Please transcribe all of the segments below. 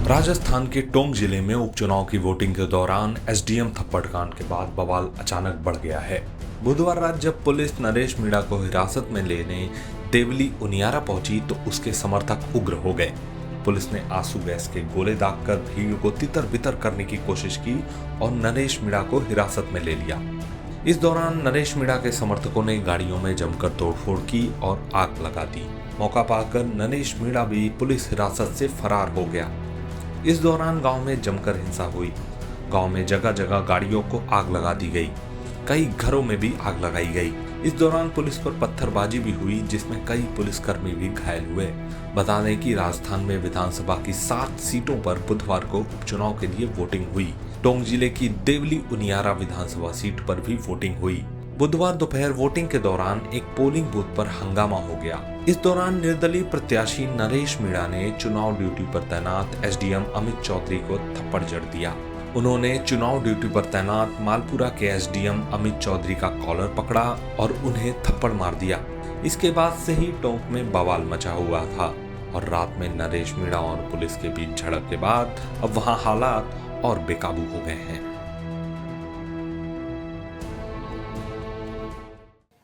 राजस्थान के टोंक जिले में उपचुनाव की वोटिंग के दौरान एसडीएम थप्पड़ कांड के बाद बवाल अचानक बढ़ गया है। बुधवार रात जब पुलिस नरेश मीणा को हिरासत में लेने देवली उनियारा पहुंची तो उसके समर्थक उग्र हो गए। पुलिस ने आंसू गैस के गोले दागकर भीड़ को तितर बितर करने की कोशिश की और नरेश मीणा को हिरासत में ले लिया। इस दौरान नरेश मीणा के समर्थकों ने गाड़ियों में जमकर तोड़फोड़ की और आग लगा दी। मौका पाकर नरेश मीणा भी पुलिस हिरासत से फरार हो गया। इस दौरान गांव में जमकर हिंसा हुई। गांव में जगह जगह गाड़ियों को आग लगा दी गई। कई घरों में भी आग लगाई गई। इस दौरान पुलिस पर पत्थरबाजी भी हुई जिसमें कई पुलिसकर्मी भी घायल हुए। बता दें कि राजस्थान में विधानसभा की 7 सीटों पर बुधवार को उपचुनाव के लिए वोटिंग हुई। टोंक जिले की देवली उनियारा विधानसभा सीट पर भी वोटिंग हुई। बुधवार दोपहर वोटिंग के दौरान एक पोलिंग बूथ पर हंगामा हो गया। इस दौरान निर्दलीय प्रत्याशी नरेश मीणा ने चुनाव ड्यूटी पर तैनात एसडीएम अमित चौधरी को थप्पड़ जड़ दिया। उन्होंने चुनाव ड्यूटी पर तैनात मालपुरा के एसडीएम अमित चौधरी का कॉलर पकड़ा और उन्हें थप्पड़ मार दिया। इसके बाद से ही टोंक में बवाल मचा हुआ था और रात में नरेश मीणा और पुलिस के बीच झड़प के बाद अब वहां हालात और बेकाबू हो गए हैं।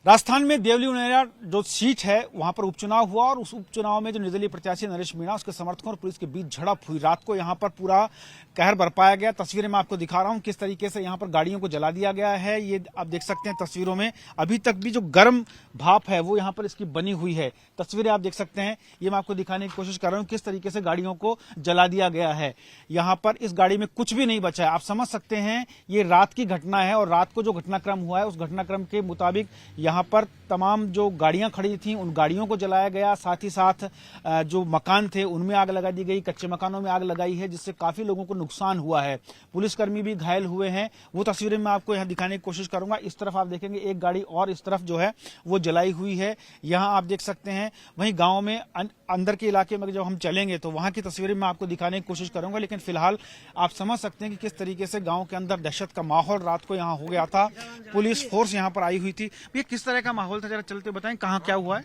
राजस्थान में देवली उनियारा जो सीट है वहां पर उपचुनाव हुआ और उस उपचुनाव में जो निर्दलीय प्रत्याशी नरेश मीणा उसके समर्थकों और पुलिस के बीच झड़प हुई। रात को यहां पर पूरा कहर बरपाया गया। तस्वीरें मैं आपको दिखा रहा हूं किस तरीके से यहां पर गाड़ियों को जला दिया गया है। ये आप देख सकते हैं तस्वीरों में अभी तक भी जो गर्म भाप है वो यहां पर इसकी बनी हुई है। तस्वीरें आप देख सकते हैं। ये मैं आपको दिखाने की कोशिश कर रहा हूं किस तरीके से गाड़ियों को जला दिया गया है। यहां पर इस गाड़ी में कुछ भी नहीं बचा है। आप समझ सकते हैं ये रात की घटना है और रात को जो घटनाक्रम हुआ है उस घटनाक्रम के मुताबिक यहाँ पर तमाम जो गाड़ियां खड़ी थी उन गाड़ियों को जलाया गया। साथ ही साथ जो मकान थे उनमें आग लगा दी गई। कच्चे मकानों में आग लगाई है जिससे काफी लोगों को नुकसान हुआ है। पुलिसकर्मी भी घायल हुए हैं। वो तस्वीरें मैं आपको यहां दिखाने की कोशिश करूंगा। इस तरफ आप देखेंगे एक गाड़ी और इस तरफ जो है वो जलाई हुई है। यहां आप देख सकते हैं। वहीं गांव में अंदर के इलाके में जब हम चलेंगे तो वहां की तस्वीरें मैं आपको दिखाने की कोशिश करूंगा। लेकिन फिलहाल आप समझ सकते हैं कि किस तरीके से गांव के अंदर दहशत का माहौल रात को यहां हो गया था। पुलिस फोर्स यहां पर आई हुई थी। ये किस तरह का माहौल था जरा चलते बताएं कहाँ क्या हुआ है।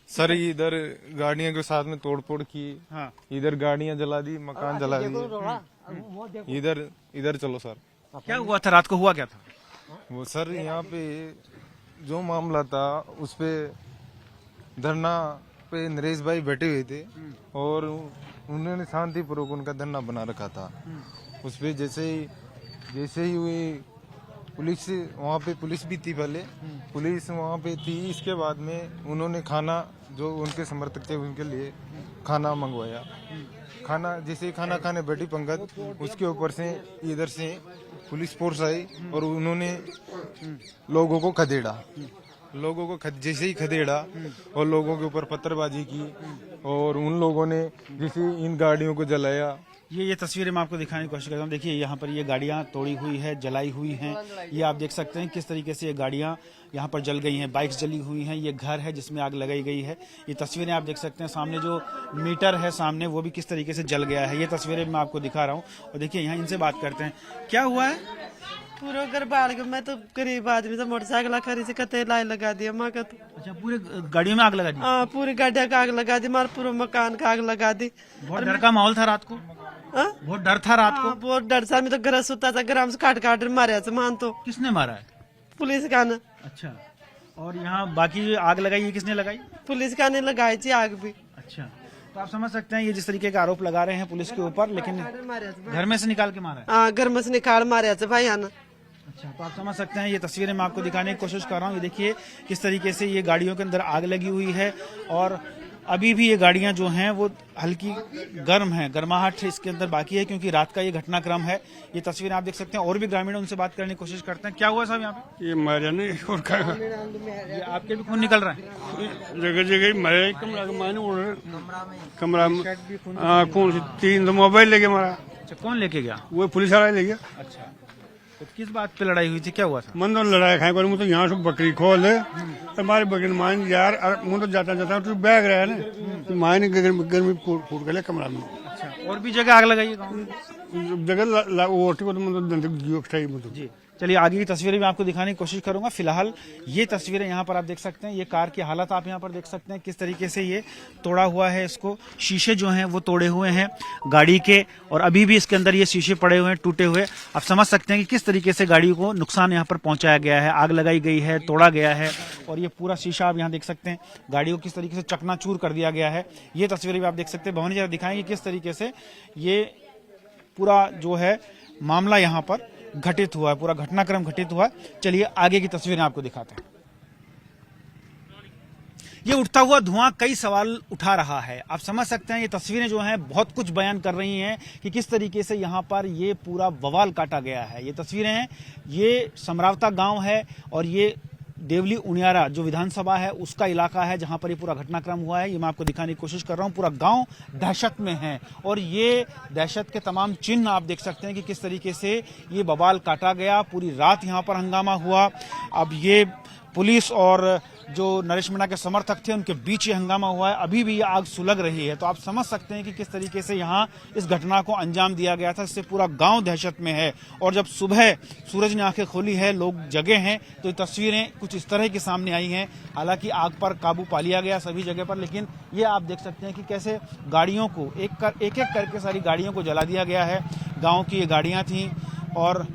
सर इधर गाड़ियों के साथ में तोड़फोड़ की। हाँ। इधर गाड़ियां जला दी, मकान जला दिए। इधर चलो सर। क्या हुआ था रात को, हुआ क्या था? वो सर यहाँ पे जो मामला था उस पे धरना पे नरेश भाई बैठे हुए थे और उन्होंने शांतिपूर्वक उनका धरना बना रखा था। उस पे जैसे ही हुई पुलिस वहाँ पे पुलिस भी थी। पहले पुलिस वहाँ पे थी। इसके बाद में उन्होंने खाना जो उनके समर्थक थे उनके लिए खाना मंगवाया। खाना जैसे ही खाना खाने बैठी पंगत उसके ऊपर से इधर से पुलिस फोर्स आई और उन्होंने लोगों को खदेड़ा। जैसे ही खदेड़ा और लोगों के ऊपर पत्थरबाजी की और उन लोगों ने जैसे इन गाड़ियों को जलाया। ये तस्वीरें मैं आपको दिखाने की कोशिश करता हूँ। देखिए यहाँ पर ये गाड़ियाँ तोड़ी हुई है, जलाई हुई हैं। ये आप देख सकते हैं किस तरीके से ये गाड़ियाँ यहाँ पर जल गई हैं। बाइक्स जली हुई हैं। ये घर है जिसमें आग लगाई गई है। ये तस्वीरें आप देख सकते हैं। सामने जो मीटर है सामने वो भी किस तरीके से जल गया है। ये तस्वीरें मैं आपको दिखा रहा हूँ। और देखिए यहाँ इनसे बात करते हैं। क्या हुआ है? पूरा घर बाल गया। मैं तो गरीब आदमी था, मोटरसाइकिल खरी से कते लाइन लगा दिया माँ का। तो अच्छा, पूरे गाड़ियों में आग लगा दी? हाँ, पूरी गाड़िया का आग लगा दी। मार पूरा मकान का आग लगा दी। बहुत डर का माहौल था रात को? बहुत डर था रात को? बहुत डर था। मैं तो घर सोता था, ग्राम से काट मारा मान। तो किसने मारा है? पुलिस का ना। अच्छा, और यहाँ बाकी आग लगाई है किसने लगाई? पुलिस का ने लगाई थी आग भी। अच्छा, तो आप समझ सकते हैं ये जिस तरीके का आरोप लगा रहे हैं पुलिस के ऊपर, लेकिन घर में से निकाल के मारा है? हाँ, घर में से निकाल मारा भाई आना। अच्छा, तो आप समझ सकते हैं। ये तस्वीरें मैं आपको दिखाने की कोशिश कर रहा हूँ। ये देखिए किस तरीके से ये गाड़ियों के अंदर आग लगी हुई है और अभी भी ये गाड़ियां जो हैं वो हल्की गर्म हैं। गर्माहट इसके अंदर बाकी है क्योंकि रात का ये घटनाक्रम है। ये तस्वीरें आप देख सकते हैं। और भी ग्रामीण उनसे बात करने की कोशिश करते हैं। क्या हुआ साहब यहाँ पे? ये मारा नहीं और ये आपके भी खून निकल रहा है? जगह जगह मारे। कमरा के मायने उड़ रहे कमरा में। कौन 3 मोबाइल लेके मारा। अच्छा, कौन लेके गया? वो पुलिस वाला ले गया। अच्छा, तो किस बात पे लड़ाई हुई थी, क्या हुआ था? मन तो लड़ाई खाए पर मुझे तो यहाँ से बकरी खोल है हमारे बकरी मान यार मुझे तो जाता तो बैग रहा है ना मायने गर्मी फूट गए कमरा में। अच्छा, और भी जगह आग लगाई है गाँव में? जगह वो को तो मतलब जी चलिए आगे की तस्वीरें भी आपको दिखाने की कोशिश करूंगा। फिलहाल ये तस्वीरें यहाँ पर आप देख सकते हैं, ये कार की हालत आप यहाँ पर देख सकते हैं किस तरीके से ये तोड़ा हुआ है। इसको शीशे जो हैं वो तोड़े हुए हैं गाड़ी के, और अभी भी इसके अंदर ये शीशे पड़े हुए हैं टूटे हुए। आप समझ सकते हैं कि किस तरीके से गाड़ी को नुकसान यहाँ पर पहुंचाया गया है, आग लगाई गई है, तोड़ा गया है, और ये पूरा शीशा आप यहाँ देख सकते हैं, गाड़ी को किस तरीके से चकनाचूर कर दिया गया है। ये तस्वीरें भी आप देख सकते हैं। भवानी जी दिखाएंगे किस तरीके से ये पूरा जो है मामला यहाँ पर घटित हुआ है, पूरा घटनाक्रम घटित हुआ है। चलिए आगे की तस्वीरें आपको दिखाते हैं। ये उठता हुआ धुआं कई सवाल उठा रहा है। आप समझ सकते हैं ये तस्वीरें जो हैं बहुत कुछ बयान कर रही हैं कि किस तरीके से यहाँ पर ये पूरा बवाल काटा गया है। ये तस्वीरें हैं, ये समरावता गांव है और ये देवली उनियारा जो विधानसभा है उसका इलाका है जहां पर ये पूरा घटनाक्रम हुआ है। ये मैं आपको दिखाने की कोशिश कर रहा हूं। पूरा गांव दहशत में है और ये दहशत के तमाम चिन्ह आप देख सकते हैं कि किस तरीके से ये बवाल काटा गया। पूरी रात यहां पर हंगामा हुआ। अब ये पुलिस और जो नरेश मीणा के समर्थक थे उनके बीच ये हंगामा हुआ है। अभी भी ये आग सुलग रही है। तो आप समझ सकते हैं कि किस तरीके से यहाँ इस घटना को अंजाम दिया गया था। इससे पूरा गांव दहशत में है और जब सुबह सूरज ने आंखें खोली है, लोग जगे हैं, तो ये तस्वीरें कुछ इस तरह की सामने आई हैं। हालांकि आग पर काबू पा लिया गया सभी जगह पर, लेकिन ये आप देख सकते हैं कि कैसे गाड़ियों को एक एक करके सारी गाड़ियों को जला दिया गया है। गाँव की ये गाड़ियाँ थीं और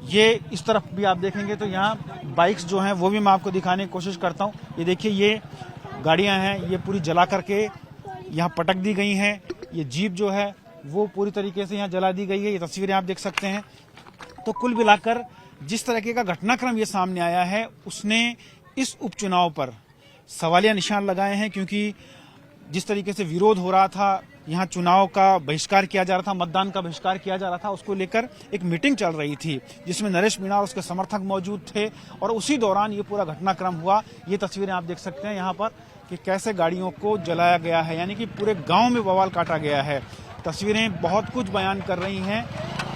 ये इस तरफ भी आप देखेंगे तो यहाँ बाइक्स जो हैं वो भी मैं आपको दिखाने की कोशिश करता हूँ। ये देखिए ये गाड़ियाँ हैं, ये पूरी जला करके यहाँ पटक दी गई हैं। ये जीप जो है वो पूरी तरीके से यहाँ जला दी गई है। ये तस्वीरें आप देख सकते हैं। तो कुल मिलाकर जिस तरीके का घटनाक्रम ये सामने आया है उसने इस उपचुनाव पर सवालिया निशान लगाए हैं, क्योंकि जिस तरीके से विरोध हो रहा था, यहाँ चुनाव का बहिष्कार किया जा रहा था, मतदान का बहिष्कार किया जा रहा था, उसको लेकर एक मीटिंग चल रही थी जिसमें नरेश मीणा और उसके समर्थक मौजूद थे और उसी दौरान ये पूरा घटनाक्रम हुआ। ये तस्वीरें आप देख सकते हैं यहाँ पर कि कैसे गाड़ियों को जलाया गया है, यानी कि पूरे गांव में बवाल काटा गया है। तस्वीरें बहुत कुछ बयान कर रही हैं।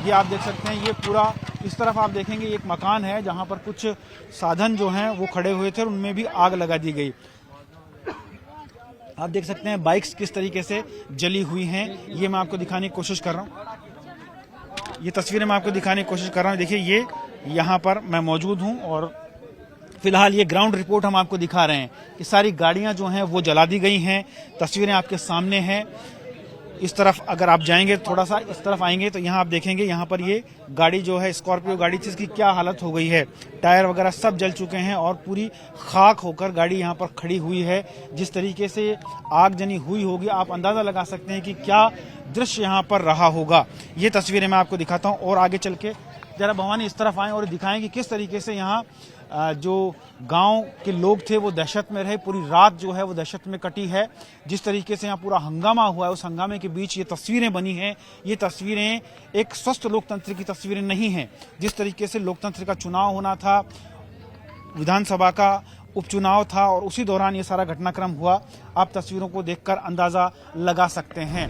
ये आप देख सकते हैं, ये पूरा इस तरफ आप देखेंगे एक मकान है जहाँ पर कुछ साधन जो हैं वो खड़े हुए थे और उनमें भी आग लगा दी गई। आप देख सकते हैं बाइक्स किस तरीके से जली हुई हैं। ये मैं आपको दिखाने की कोशिश कर रहा हूँ। ये तस्वीरें मैं आपको दिखाने की कोशिश कर रहा हूँ। देखिए ये यहाँ पर मैं मौजूद हूँ और फिलहाल ये ग्राउंड रिपोर्ट हम आपको दिखा रहे हैं कि सारी गाड़ियाँ जो हैं वो जला दी गई हैं। तस्वीरें आपके सामने हैं। इस तरफ अगर आप जाएंगे थोड़ा सा इस तरफ आएंगे तो यहाँ आप देखेंगे यहाँ पर ये गाड़ी जो है स्कॉर्पियो गाड़ी थी, इसकी क्या हालत हो गई है। टायर वगैरह सब जल चुके हैं और पूरी खाक होकर गाड़ी यहाँ पर खड़ी हुई है। जिस तरीके से आगजनी हुई होगी आप अंदाजा लगा सकते हैं कि क्या दृश्य यहाँ पर रहा होगा। ये तस्वीरें मैं आपको दिखाता हूँ और आगे चल के जरा भवानी इस तरफ आए और दिखाएं कि किस तरीके से यहाँ जो गांव के लोग थे वो दहशत में रहे। पूरी रात जो है वो दहशत में कटी है। जिस तरीके से यहाँ पूरा हंगामा हुआ है उस हंगामे के बीच ये तस्वीरें बनी हैं। ये तस्वीरें एक स्वस्थ लोकतंत्र की तस्वीरें नहीं हैं। जिस तरीके से लोकतंत्र का चुनाव होना था, विधानसभा का उपचुनाव था और उसी दौरान ये सारा घटनाक्रम हुआ, आप तस्वीरों को देखकर अंदाजा लगा सकते हैं।